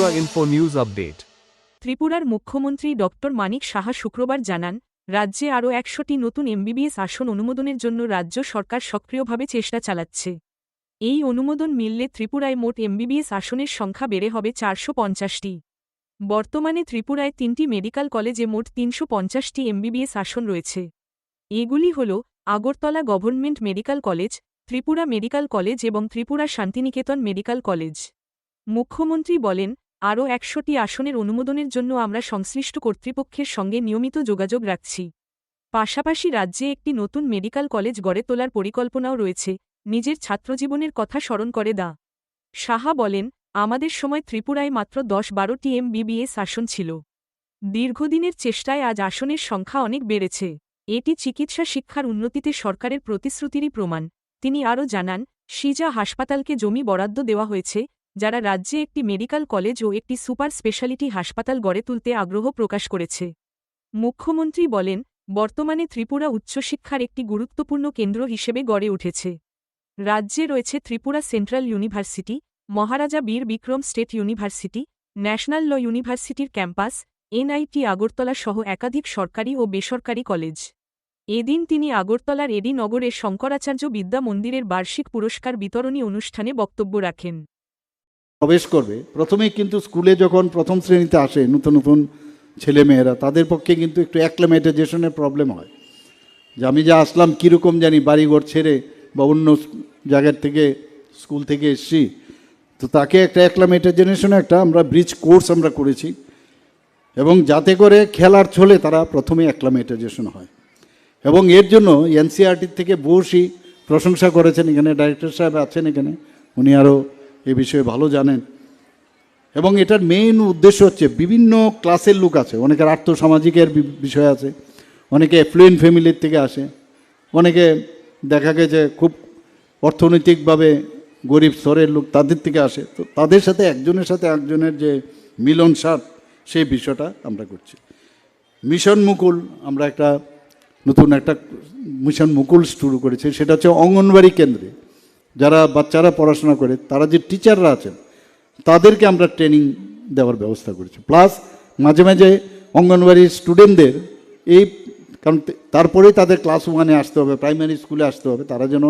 Tripura Info News Update. ত্রিপুরার মুখ্যমন্ত্রী doctor Manik Saha শুক্রবার জানান, রাজ্যে আরও ১০০টি নতুন এমবিবিএস আসন অনুমোদনের জন্য রাজ্য সরকার সক্রিয়ভাবে চেষ্টা চালাচ্ছে। এই অনুমোদন মিললে ত্রিপুরায় মোট এমবিবিএস আসনের সংখ্যা বেড়ে হবে ৪৫০টি। বর্তমানে ত্রিপুরায় ৩টি মেডিকেল কলেজে মোট ৩৫০টি এমবিবিএস আসন রয়েছে। এগুলি হল Agartala government medical college, Tripura medical college এবং ত্রিপুরা শান্তিনিকেতন মেডিকেল কলেজ। মুখ্যমন্ত্রী বলেন, আরও ১০০টি আসনের অনুমোদনের জন্য আমরা সংশ্লিষ্ট কর্তৃপক্ষের সঙ্গে নিয়মিত যোগাযোগ রাখছি। পাশাপাশি রাজ্যে একটি নতুন মেডিকেল কলেজ গড়ে তোলার পরিকল্পনাও রয়েছে। নিজের ছাত্রজীবনের কথা স্মরণ করে ডা. সাহা বলেন, আমাদের সময় ত্রিপুরায় মাত্র ১০-১২টি এমবিবিএস আসন ছিল। দীর্ঘদিনের চেষ্টায় আজ আসনের সংখ্যা অনেক বেড়েছে। এটি চিকিৎসা শিক্ষার উন্নতিতে সরকারের প্রতিশ্রুতিরই প্রমাণ। তিনি আরও জানান, সিজা হাসপাতালকে জমি বরাদ্দ দেওয়া হয়েছে, যারা রাজ্যে একটি মেডিকেল কলেজ ও একটি সুপার স্পেশালিটি হাসপাতাল গড়ে তুলতে আগ্রহ প্রকাশ করেছে। মুখ্যমন্ত্রী বলেন, বর্তমানে ত্রিপুরা উচ্চশিক্ষার একটি গুরুত্বপূর্ণ কেন্দ্র হিসেবে গড়ে উঠেছে। রাজ্যে রয়েছে Tripura central university, Maharaja Bir Bikram state university, national law ইউনিভার্সিটির ক্যাম্পাস, এনআইটি আগরতলা সহ একাধিক সরকারি ও বেসরকারি কলেজ। এদিন তিনি আগরতলার এডি নগরে শঙ্করাচার্য বিদ্যা মন্দিরের বার্ষিক পুরস্কার বিতরণী অনুষ্ঠানে বক্তব্য রাখেন। প্রবেশ করবে প্রথমেই কিন্তু স্কুলে যখন প্রথম শ্রেণীতে আসে নতুন নতুন ছেলেমেয়েরা, তাদের পক্ষে কিন্তু একটু অ্যাক্লামেটাইজেশনের প্রবলেম হয়, যে আমি যা আসলাম কীরকম জানি, বাড়িঘর ছেড়ে বা অন্য জায়গার থেকে স্কুল থেকে এসছি, তো তাকে একটা অ্যাক্লামেটাইজেশনে একটা আমরা ব্রিজ কোর্স আমরা করেছি, এবং যাতে করে খেলার ছলে তারা প্রথমে অ্যাক্লামেটাইজেশন হয়। এবং এর জন্য এনসিইআরটির থেকে বহুশি প্রশংসা করেছেন। এখানে ডাইরেক্টর সাহেব আছেন, এখানে উনি আরও এ বিষয়ে ভালো জানেন। এবং এটার মেইন উদ্দেশ্য হচ্ছে, বিভিন্ন ক্লাসের লোক আছে, অনেকের আর্থসামাজিকের বিষয় আছে, অনেকে অ্যাফ্লুয়েন্ট ফ্যামিলির থেকে আসে, অনেকে দেখা গেছে খুব অর্থনৈতিকভাবে গরিব স্তরের লোক, তাদের থেকে আসে। তো তাদের সাথে একজনের সাথে একজনের যে মিলনসার, সেই বিষয়টা আমরা করছি। মিশন মুকুল, আমরা একটা নতুন একটা মিশন মুকুল শুরু করেছি। সেটা হচ্ছে অঙ্গনবাড়ি কেন্দ্রে যারা বাচ্চারা পড়াশোনা করে, তারা যে টিচাররা আছেন তাদেরকে আমরা ট্রেনিং দেওয়ার ব্যবস্থা করেছি। প্লাস মাঝে মাঝে অঙ্গনবাড়ির স্টুডেন্টদের কারণ তারপরেই তাদের ক্লাস 1-এ আসতে হবে, প্রাইমারি স্কুলে আসতে হবে, তারা যেন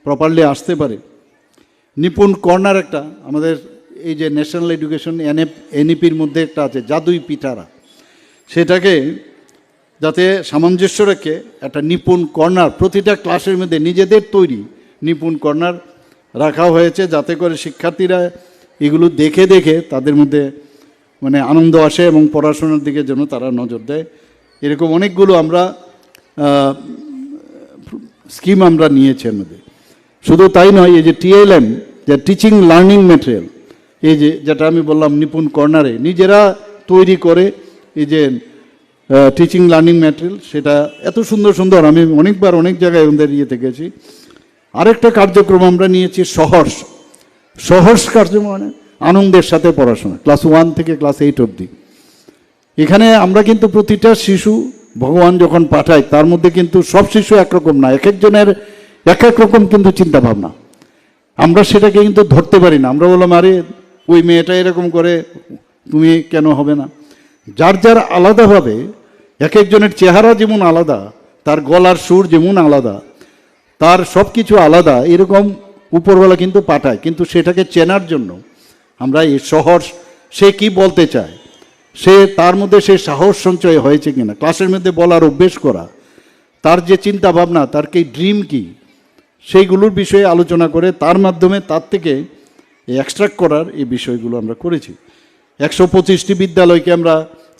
প্রপারলি আসতে পারে। নিপুণ কর্নার একটা আমাদের এই যে ন্যাশনাল এডুকেশন এনইপির মধ্যে একটা আছে, জাদুই পিঠারা, সেটাকে যাতে সামঞ্জস্য রেখে একটা নিপুণ কর্নার প্রতিটা ক্লাসের মধ্যে নিজেদের তৈরি নিপুণ কর্নার রাখা হয়েছে, যাতে করে শিক্ষার্থীরা এগুলো দেখে দেখে তাদের মধ্যে মানে আনন্দ আসে এবং পড়াশোনার দিকে যেন তারা নজর দেয়। এরকম অনেকগুলো আমরা স্কিম আমরা নিয়েছি এর মধ্যে। শুধু তাই নয়, এই যে টিএলএম, যে টিচিং লার্নিং ম্যাটেরিয়াল, এই যে যেটা আমি বললাম নিপুণ কর্নারে নিজেরা তৈরি করে এই যে টিচিং লার্নিং ম্যাটেরিয়াল, সেটা এত সুন্দর সুন্দর, আমি অনেকবার অনেক জায়গায় ওদের ইয়েতে গেছি। আরেকটা কার্যক্রম আমরা নিয়েছি সহর্ষ কার্যক্রম, মানে আনন্দের সাথে পড়াশোনা, ক্লাস 1 থেকে ক্লাস 8 অবধি। এখানে আমরা কিন্তু প্রতিটা শিশু ভগবান যখন পাঠায়, তার মধ্যে কিন্তু সব শিশু একরকম না, এক একজনের এক এক রকম কিন্তু চিন্তাভাবনা। আমরা সেটাকে কিন্তু ধরতে পারি না। আমরা বললাম, আরে ওই মেয়েটা এরকম করে, তুমি কেন হবে না? যার যার আলাদাভাবে, এক একজনের চেহারা যেমন আলাদা, তার গলার সুর যেমন আলাদা, তার সব কিছু আলাদা, এরকম উপরওয়ালা কিন্তু পাঠায়। কিন্তু সেটাকে চেনার জন্য আমরা এই সে কি বলতে চায়, তার মধ্যে সে সাহস সঞ্চয় হয়েছে কিনা, ক্লাসের মধ্যে বলার অভ্যেস করা, তার যে চিন্তা ভাবনা, তার কি ড্রিম কি, সেইগুলোর বিষয়ে আলোচনা করে তার মাধ্যমে তার থেকে এক্সট্রাক্ট করার এই বিষয়গুলো আমরা করেছি। 125টি বিদ্যালয়কে আমরা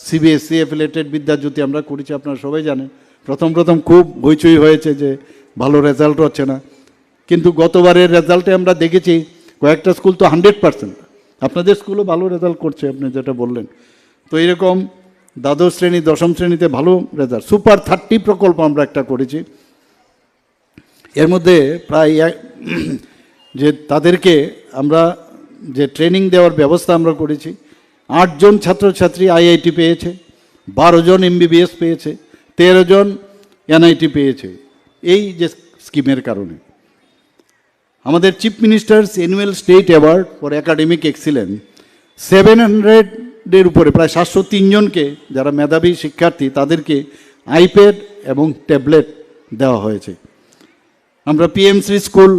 সিবিএসসি অ্যাফিলিয়েটেড বিদ্যাজ্যোতি আমরা করেছি। আপনারা সবাই জানেন, প্রথম খুব হইচই হয়েছে যে ভালো রেজাল্ট হচ্ছে না, কিন্তু গতবারের রেজাল্টে আমরা দেখেছি কয়েকটা স্কুল তো 100%, আপনাদের স্কুলও ভালো রেজাল্ট করছে, আপনি যেটা বললেন। তো এরকম দ্বাদশ শ্রেণী 10ম শ্রেণীতে ভালো রেজাল্ট। সুপার 30 প্রকল্প আমরা একটা করেছি। এর মধ্যে প্রায় যে তাদেরকে আমরা যে ট্রেনিং দেওয়ার ব্যবস্থা আমরা করেছি, 8 জন ছাত্রছাত্রী আইআইটি পেয়েছে, 12 জন এমবিবিএস পেয়েছে, 13 জন এনআইটি পেয়েছে এই যে স্কিমের কারণে। আমাদের chief minister's annual state award for academic excellence 700-এর উপরে প্রায় 703 জনকে যারা মেধাবী শিক্ষার্থী তাদেরকে আইপ্যাড এবং ট্যাবলেট দেওয়া হয়েছে। আমরা পিএমসি স্কুল,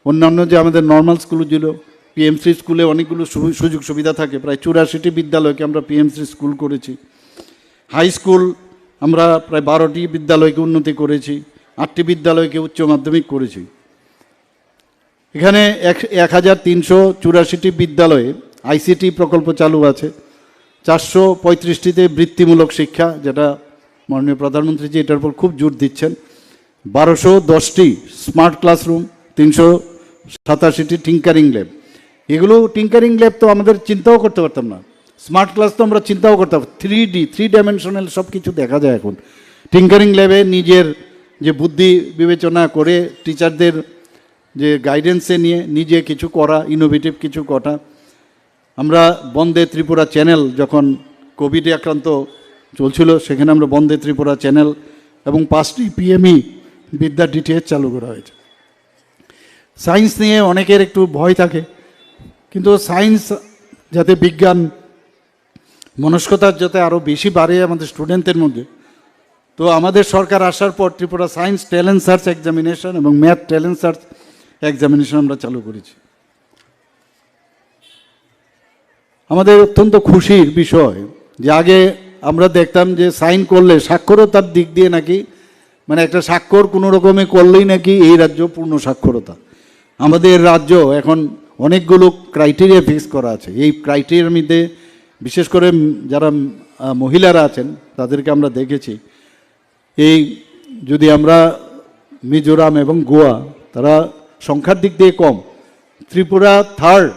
অন্যান্য যে আমাদের নর্মাল স্কুলগুলো, পিএমসি স্কুলে অনেকগুলো সুযোগ সুবিধা থাকে, প্রায় 84টি বিদ্যালয়কে আমরা পিএমসি স্কুল করেছি। হাই স্কুল আমরা প্রায় 12টি বিদ্যালয়কে উন্নতি করেছি, 8টি বিদ্যালয়কে উচ্চ মাধ্যমিক করেছি। এখানে 1384টি বিদ্যালয়ে আইসিটি প্রকল্প চালু আছে, 435টিতে বৃত্তিমূলক শিক্ষা, যেটা মাননীয় প্রধানমন্ত্রীজি এটার উপর খুব জোর দিচ্ছেন, 1210টি স্মার্ট ক্লাসরুম, 387টি টিঙ্কারিং ল্যাব। এগুলো টিঙ্কারিং ল্যাব তো আমাদের চিন্তাও করতে পারতাম না, স্মার্ট ক্লাস তো আমরা চিন্তাও করতাম, 3 ডাইমেনশনাল সব কিছু দেখা যায় এখন। টিঙ্কারিং ল্যাবে নিজের যে বুদ্ধি বিবেচনা করে টিচারদের যে গাইডেন্সে নিয়ে নিজে কিছু করা, ইনোভেটিভ কিছু করা। আমরা বন্দে ত্রিপুরা চ্যানেল যখন কোভিডে আক্রান্ত চলছিল, সেখানে আমরা বন্দে ত্রিপুরা চ্যানেল এবং 5টি পিএমই বিদ্যা ডিটিএইচ চালু করা হয়েছে। সায়েন্স নিয়ে অনেকের একটু ভয় থাকে, কিন্তু সায়েন্স যাতে বিজ্ঞান মনস্কতা যাতে আরও বেশি বাড়ে আমাদের স্টুডেন্টদের মধ্যে, তো আমাদের সরকার আসার পর Tripura science talent search examination এবং ম্যাথ ট্যালেন্ট সার্চ এক্সামিনেশন আমরা চালু করেছি। আমাদের অত্যন্ত খুশির বিষয় যে আগে আমরা দেখতাম যে সাইন করলে সাক্ষরতার দিক দিয়ে নাকি, মানে একটা স্বাক্ষর কোনো রকমে করলেই নাকি এই রাজ্য পূর্ণ সাক্ষরতা। আমাদের রাজ্য এখন অনেকগুলো ক্রাইটেরিয়া ফিক্স করা আছে। এই ক্রাইটেরিয়ার মধ্যে বিশেষ করে যারা মহিলারা আছেন তাদেরকে আমরা দেখেছি, এই যদি আমরা মিজোরাম এবং গোয়া, তারা সংখ্যার দিক দিয়ে কম, ত্রিপুরা থার্ড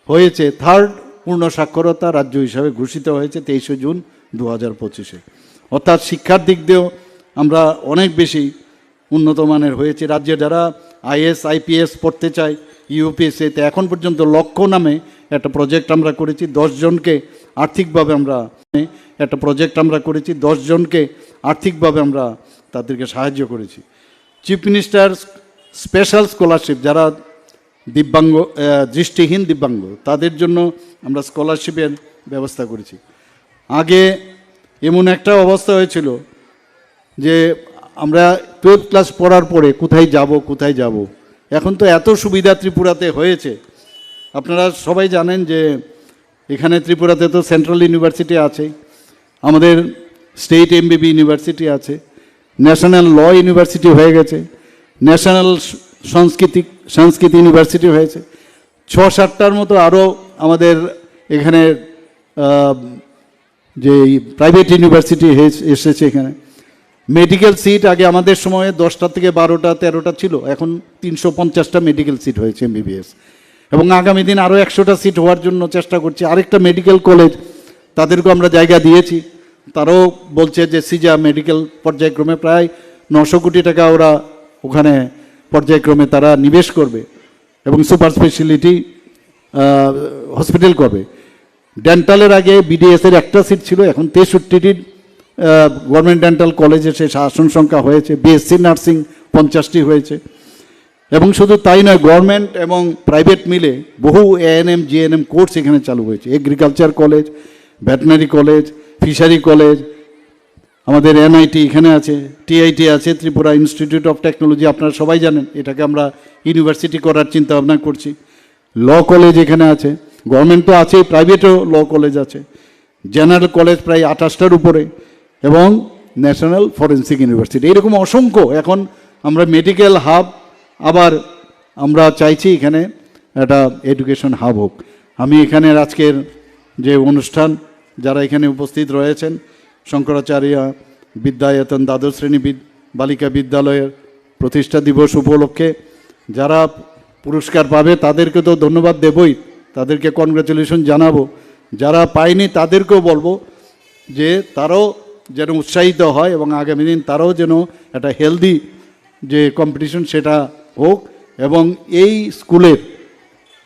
হয়েছে, থার্ড পূর্ণ সাক্ষরতা রাজ্য হিসাবে ঘোষিত হয়েছে 23 জুন 2025-এ। অর্থাৎ শিক্ষার দিক দিয়েও আমরা অনেক বেশি উন্নত মানের হয়েছে। রাজ্যে যারা আইএস আইপিএস পড়তে চায় ইউপিএসসিতে, এখন পর্যন্ত লক্ষ্য নামে একটা প্রজেক্ট আমরা করেছি, 10 জনকে আর্থিকভাবে আমরা করেছি, 10 জনকে আর্থিকভাবে আমরা তাদেরকে সাহায্য করেছি। চিফ মিনিস্টার স্পেশাল স্কলারশিপ, যারা দিব্যাঙ্গ, দৃষ্টিহীন দিব্যাঙ্গ, তাদের জন্য আমরা স্কলারশিপের ব্যবস্থা করেছি। আগে এমন একটা অবস্থা হয়েছিল যে আমরা 12 ক্লাস পড়ার পরে কোথায় যাব, এখন তো এত সুবিধা ত্রিপুরাতে হয়েছে। আপনারা সবাই জানেন যে এখানে ত্রিপুরাতে তো সেন্ট্রাল ইউনিভার্সিটি আছে, আমাদের স্টেট এমবিবি ইউনিভার্সিটি আছে, ন্যাশনাল ল ইউনিভার্সিটি হয়ে গেছে, ন্যাশনাল সংস্কৃতি ইউনিভার্সিটি হয়েছে, 6-7টার মতো আরও আমাদের এখানে যে প্রাইভেট ইউনিভার্সিটি এসেছে। এখানে মেডিকেল সিট আগে আমাদের সময়ে 10টা থেকে 12টা 13টা ছিল, এখন 350টা মেডিকেল সিট হয়েছে এমবিবিএস, এবং আগামী দিন আরও 100টা সিট হওয়ার জন্য চেষ্টা করছি। আরেকটা মেডিকেল কলেজ, তাদেরকেও আমরা জায়গা দিয়েছি, তারাও বলছে যে সিজা মেডিকেল পর্যায়ক্রমে প্রায় 900 কোটি টাকা ওরা ওখানে পর্যায়ক্রমে তারা নিবেশ করবে এবং সুপার স্পেশালিটি হসপিটাল করবে। ডেন্টালের আগে বিডিএসের একটা সিট ছিল, এখন 63টি গভর্নমেন্ট ডেন্টাল কলেজে সে আসন সংখ্যা হয়েছে। বিএসসি নার্সিং 50টি হয়েছে। এবং শুধু তাই নয়, গভর্নমেন্ট এবং প্রাইভেট মিলে বহু এএনএম জিএনএম কোর্স এখানে চালু হয়েছে। Agriculture college, veterinary college, fishery college, আমাদের এনআইটি এখানে আছে, টিআইটি আছে, ত্রিপুরা ইনস্টিটিউট অফ টেকনোলজি, আপনারা সবাই জানেন, এটাকে আমরা ইউনিভার্সিটি করার চিন্তা ভাবনা করছি। ল কলেজ এখানে আছে, গভর্নমেন্ট তো আছেই, প্রাইভেটও ল কলেজ আছে, জেনারেল কলেজ প্রায় 28টার উপরে, এবং ন্যাশনাল ফরেন্সিক ইউনিভার্সিটি, এরকম অসংখ্য। এখন আমরা মেডিকেল হাব, আবার আমরা চাইছি এখানে একটা এডুকেশন হাব হোক। আমি এখানে আজকের যে অনুষ্ঠান, যারা এখানে উপস্থিত রয়েছেন, শঙ্করাচার্য বিদ্যায়তন দ্বাদশ শ্রেণী বালিকা বিদ্যালয়ের প্রতিষ্ঠা দিবস উপলক্ষে যারা পুরস্কার পাবে তাদেরকে তো ধন্যবাদ দেবই, তাদেরকে কনগ্রাচুলেশন জানাবো। যারা পায়নি তাদেরকেও বলবো যে তারাও যেন উৎসাহিত হয় এবং আগামী দিন তারাও যেন একটা হেলদি যে কম্পিটিশন সেটা হোক, এবং এই স্কুলের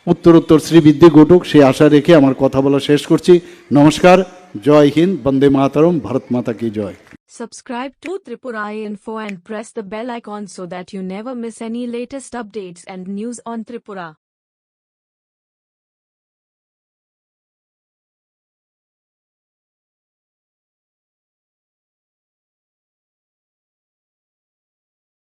উত্তরোত্তর শ্রীবৃদ্ধি ঘটুক, সে আশা রেখে আমার কথা বলা শেষ করছি। নমস্কার, জয় হিন্দ, বন্দে মাতরম, ভারত মাতা কি জয়। Subscribe to Tripura Info and press the bell icon so that you never miss any latest updates and news on Tripura.